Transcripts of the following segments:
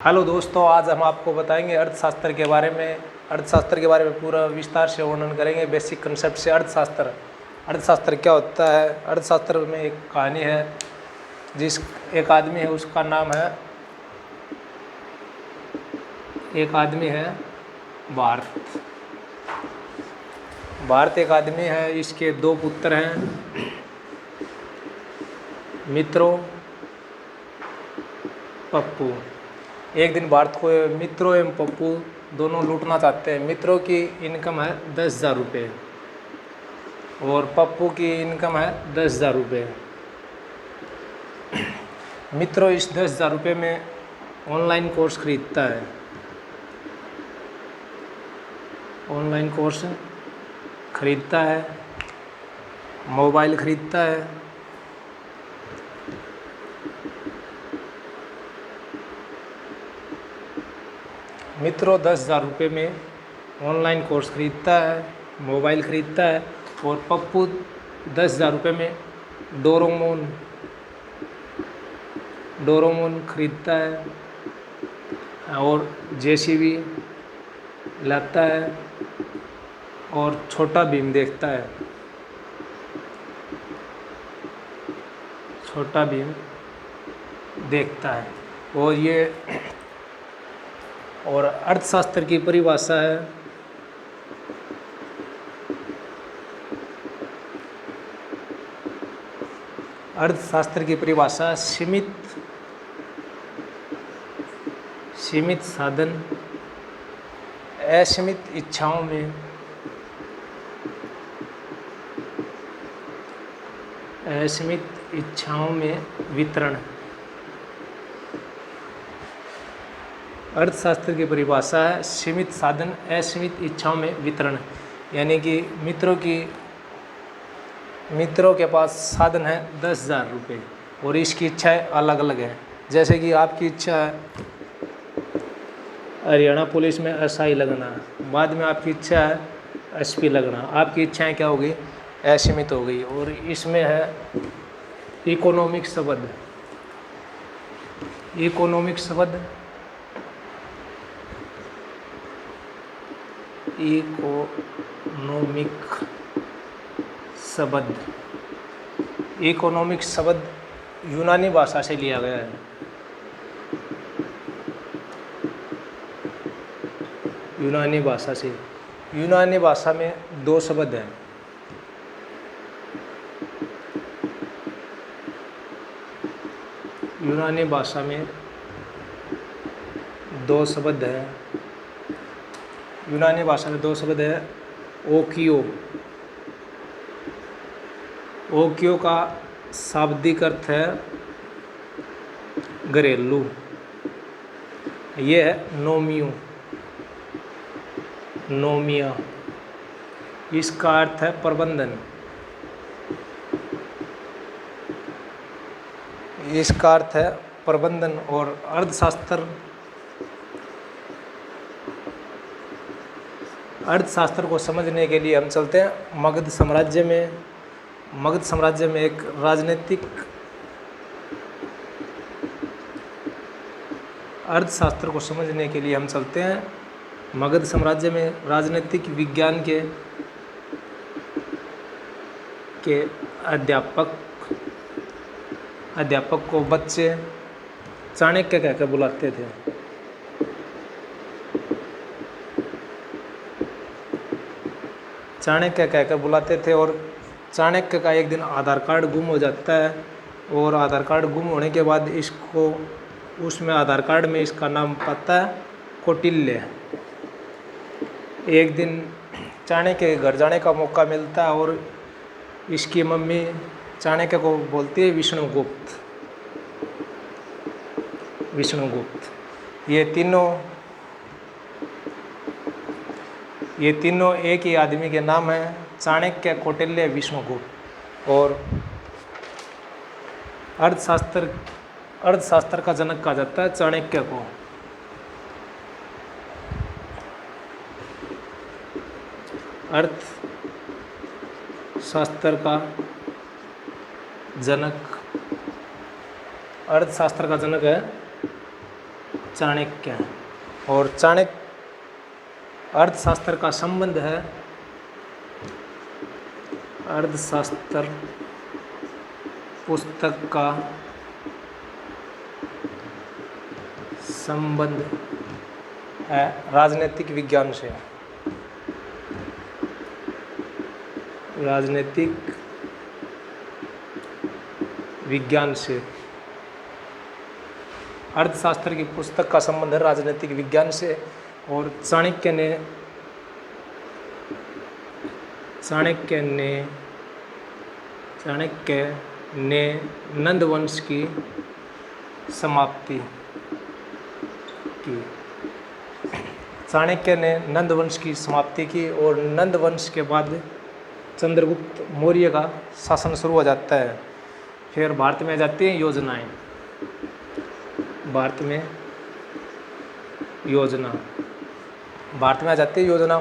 Hello दोस्तों, आज हम आपको बताएंगे अर्थशास्त्र के बारे में। अर्थशास्त्र के बारे में पूरा विस्तार से वर्णन करेंगे। बेसिक कंसेप्ट से अर्थशास्त्र क्या होता है। अर्थशास्त्र में एक कहानी है, एक आदमी है, उसका नाम है भारत। भारत एक आदमी है, इसके दो पुत्र हैं, मित्रों, पप्पू। एक दिन भारत को मित्रों एवं पप्पू दोनों लूटना चाहते हैं। मित्रों की इनकम है 10,000 रुपये और पप्पू की इनकम है 10,000 रुपये। मित्रों इस 10,000 रुपये में ऑनलाइन कोर्स खरीदता है। ऑनलाइन कोर्स खरीदता है, मोबाइल खरीदता है। मित्रों 10,000 रुपये में ऑनलाइन कोर्स खरीदता है, मोबाइल खरीदता है और पप्पू 10,000 रुपये में डोरेमोन खरीदता है और जेसीबी लाता है और छोटा भीम देखता है। और अर्थशास्त्र की परिभाषा है, सीमित साधन असीमित इच्छाओं में वितरण। अर्थशास्त्र की परिभाषा है सीमित साधन असीमित इच्छाओं में वितरण। यानी कि मित्रों के पास साधन है 10,000 रुपये और इसकी इच्छाएं अलग अलग है। जैसे कि आपकी इच्छा है हरियाणा पुलिस में एसआई लगना, बाद में आपकी इच्छा है एसपी लगना। आपकी इच्छाएं क्या हो गई? असीमित हो गई। और इसमें है इकोनॉमिक शब्द। इकोनॉमिक शब्द यूनानी भाषा से लिया गया है। यूनानी भाषा में दो शब्द हैं। यूनानी भाषा में दो शब्द है। ओकियो का शाब्दिक अर्थ है घरेलू। ये है नोमिया, इसका अर्थ है प्रबंधन। और अर्थशास्त्र को समझने के लिए हम चलते हैं मगध साम्राज्य में। मगध साम्राज्य में एक अर्थशास्त्र को समझने के लिए हम चलते हैं मगध साम्राज्य में। राजनीतिक विज्ञान के अध्यापक को बच्चे चाणक्य कहकर बुलाते थे। और चाणक्य का एक दिन आधार कार्ड गुम हो जाता है और आधार कार्ड गुम होने के बाद उसमें आधार कार्ड में इसका नाम पाता है कौटिल्य। एक दिन चाणक्य के घर जाने का मौका मिलता है और इसकी मम्मी चाणक्य को बोलती है विष्णुगुप्त। ये तीनों एक ही आदमी के नाम हैं, चाणक्य, कौटिल्य, विष्णुगुप्त। और अर्थशास्त्र का जनक कहा जाता है चाणक्य को। अर्थशास्त्र का जनक है चाणक्य। और चाणक्य अर्थशास्त्र का संबंध है, अर्थशास्त्र पुस्तक का संबंध है राजनीतिक विज्ञान से। राजनीतिक विज्ञान से। अर्थशास्त्र की पुस्तक का संबंध है राजनीतिक विज्ञान से। और चाणक्य ने नंद वंश की समाप्ति की। चाणक्य ने नंद वंश की समाप्ति की और नंद वंश के बाद चंद्रगुप्त मौर्य का शासन शुरू हो जाता है। फिर भारत में आ जाती हैं योजनाएं। भारत में आ जाती है योजना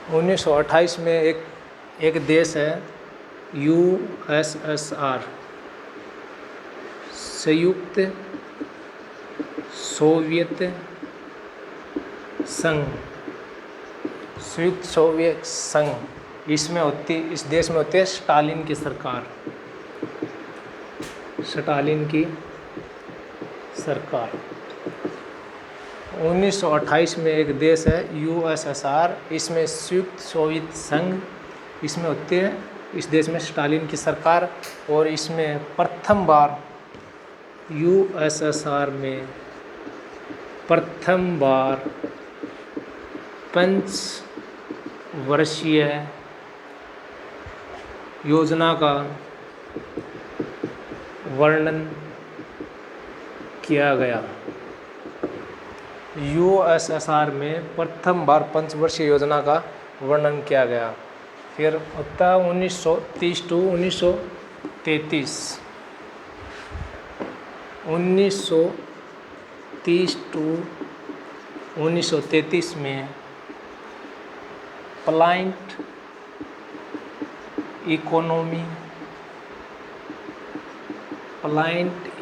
1928 में एक देश है USSR, संयुक्त सोवियत संघ। इस देश में होती है स्टालिन की सरकार। 1928 में एक देश है USSR, इसमें संयुक्त सोवियत संघ, इसमें होती है इस देश में स्टालिन की सरकार। और इसमें प्रथम बार USSR में पंचवर्षीय योजना का वर्णन किया गया। USSR में प्रथम बार पंचवर्षीय योजना का वर्णन किया गया। फिर होता है 1930 टू 1933। 1930 टू 1933 में प्लांट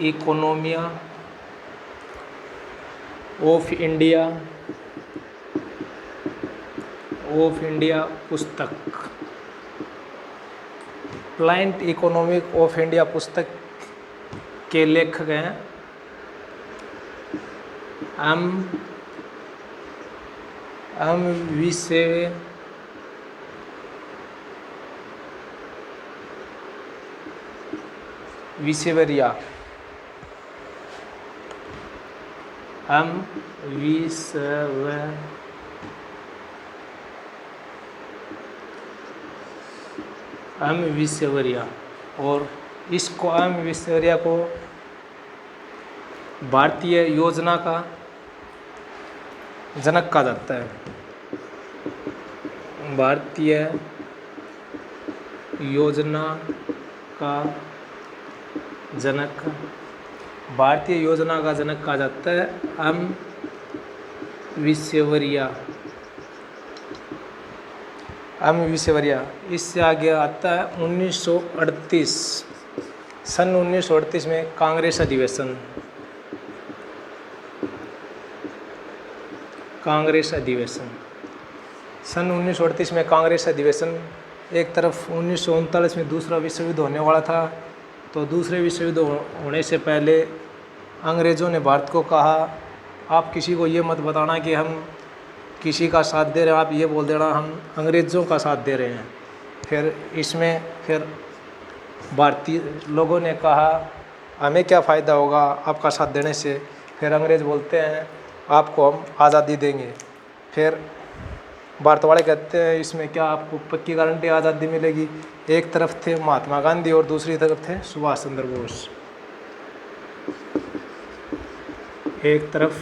इकोनॉमिया ऑफ इंडिया पुस्तक। प्लांट इकोनॉमिक ऑफ इंडिया पुस्तक के लेखक हैं विसेवरिया। और इसको विसेवरिया को भारतीय योजना का जनक कहा जाता है। भारतीय योजना का जनक कहा जाता है विसेवरिया। इससे आगे आता है 1938। सन 1938 में कांग्रेस अधिवेशन। सन 1938 में कांग्रेस अधिवेशन। एक तरफ 1939 में दूसरा विश्व युद्ध होने वाला था, तो दूसरे विश्व युद्ध होने से पहले अंग्रेज़ों ने भारत को कहा, आप किसी को ये मत बताना कि हम किसी का साथ दे रहे हैं, आप ये बोल देना हम अंग्रेज़ों का साथ दे रहे हैं। फिर भारतीय लोगों ने कहा हमें क्या फ़ायदा होगा आपका साथ देने से। फिर अंग्रेज़ बोलते हैं आपको हम आज़ादी देंगे। फिर भारत वाले कहते हैं इसमें क्या आपको पक्की गारंटी आज़ादी मिलेगी। एक तरफ थे महात्मा गांधी और दूसरी तरफ थे सुभाष चंद्र बोस। एक तरफ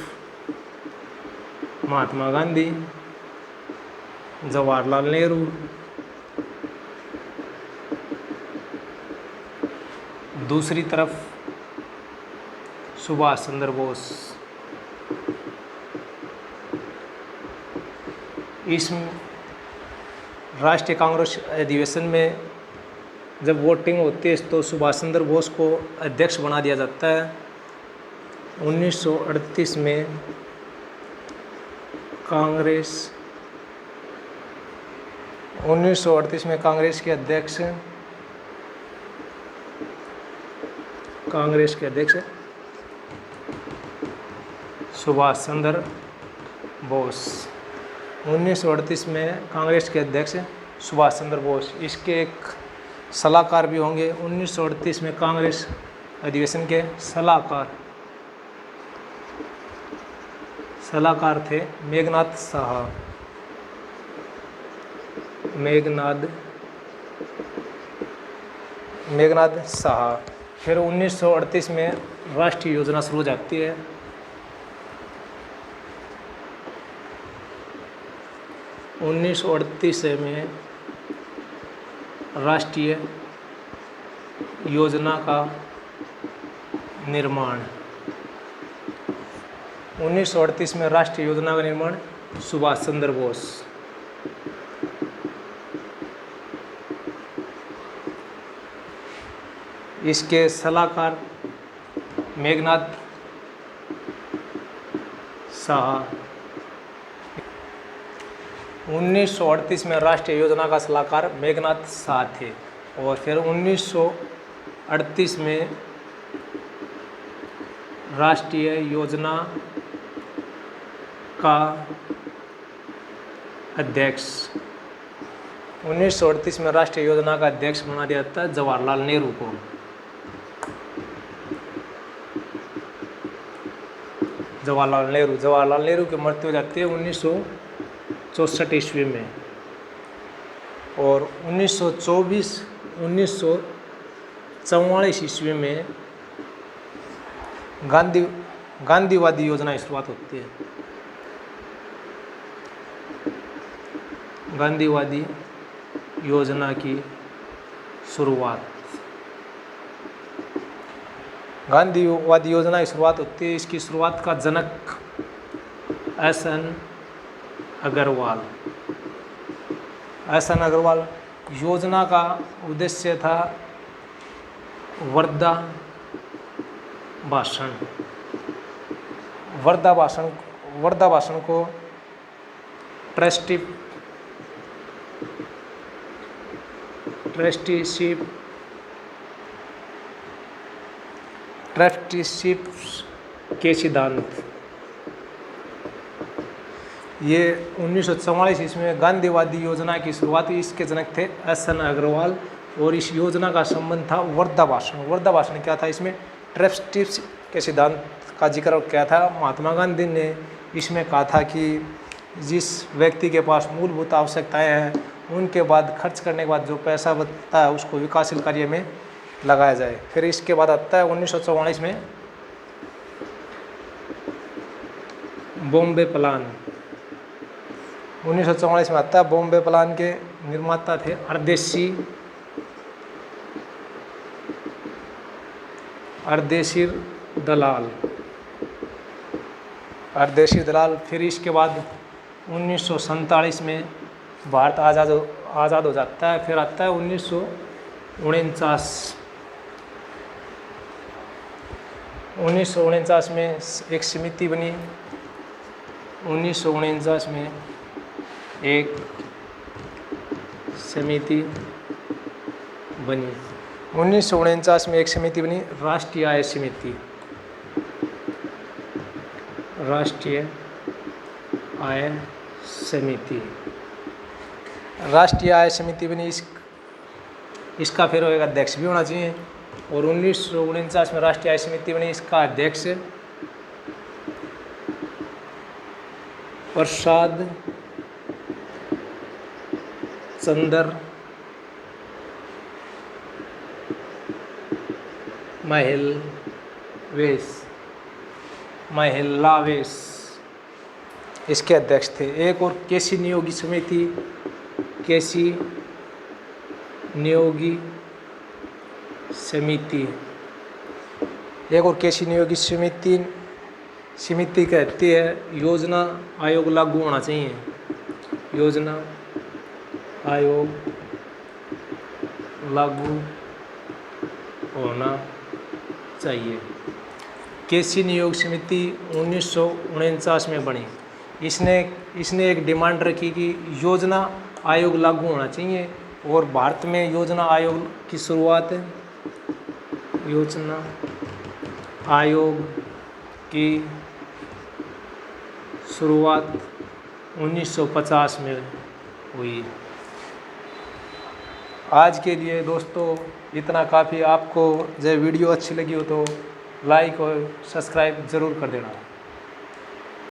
महात्मा गांधी, जवाहरलाल नेहरू, दूसरी तरफ सुभाष चंद्र बोस। इस राष्ट्रीय कांग्रेस अधिवेशन में जब वोटिंग होती है तो सुभाष चंद्र बोस को अध्यक्ष बना दिया जाता है। 1938 में कांग्रेस 1938 में कांग्रेस के अध्यक्ष सुभाष चंद्र बोस। 1938 में कांग्रेस के अध्यक्ष सुभाष चंद्र बोस, इसके एक सलाहकार भी होंगे। 1938 में कांग्रेस अधिवेशन के सलाहकार थे मेघनाद साहा। फिर 1938 में राष्ट्रीय योजना शुरू हो जाती है। 1938 में राष्ट्रीय योजना का निर्माण 1938 में राष्ट्रीय योजना का निर्माण सुभाष चंद्र बोस। इसके सलाहकार मेघनाद साहा। 1938 में राष्ट्रीय योजना का सलाहकार मेघनाद साहा थे। और फिर 1938 में राष्ट्रीय योजना का अध्यक्ष 1938 में राष्ट्रीय योजना का अध्यक्ष बना दिया था जवाहरलाल नेहरू को। जवाहरलाल नेहरू की मृत्यु हो जाती है 1964 ईस्वी में। और 1944 ईस्वी में गांधीवादी योजना की शुरुआत होती है। गांधीवादी योजना की शुरुआत होती है। इसकी शुरुआत का जनक एस.एन. अग्रवाल। योजना का उद्देश्य था वर्धा भाषण को ट्रस्टीशिप के सिद्धांत। ये 1944 ईस्वी में गांधीवादी योजना की शुरुआत हुई। इसके जनक थे एस.एन. अग्रवाल। और इस योजना का संबंध था वर्धा भाषण क्या था? इसमें ट्रस्टीशिप के सिद्धांत का जिक्र किया था। महात्मा गांधी ने इसमें कहा था कि जिस व्यक्ति के पास मूलभूत आवश्यकताएं हैं उनके बाद खर्च करने के बाद जो पैसा बचता है उसको विकासशील कार्य में लगाया जाए। फिर इसके बाद आता है 1944 में बॉम्बे प्लान। 1944 में आता है बॉम्बे प्लान के निर्माता थे अर्देशीर दलाल। फिर इसके बाद 1947 में भारत आज़ाद हो जाता है। फिर आता है 1949 में एक समिति बनी। 1949 में एक समिति बनी राष्ट्रीय आय समिति। राष्ट्रीय आय समिति बनी। इसका फिर एक अध्यक्ष भी होना चाहिए। और 1949 में राष्ट्रीय आय समिति बनी। इसका अध्यक्ष प्रसाद चंद्र महिलावेश इसके अध्यक्ष थे। एक और केसी नियोगी समिति कहती है योजना आयोग लागू होना चाहिए। योजना आयोग लागू होना चाहिए। केसी नियोग समिति 1949 में बनी। इसने एक डिमांड रखी कि योजना आयोग लागू होना चाहिए और भारत में योजना आयोग की शुरुआत योजना आयोग की शुरुआत 1950 में हुई। आज के लिए दोस्तों इतना काफ़ी। आपको जब वीडियो अच्छी लगी हो तो लाइक और सब्सक्राइब ज़रूर कर देना।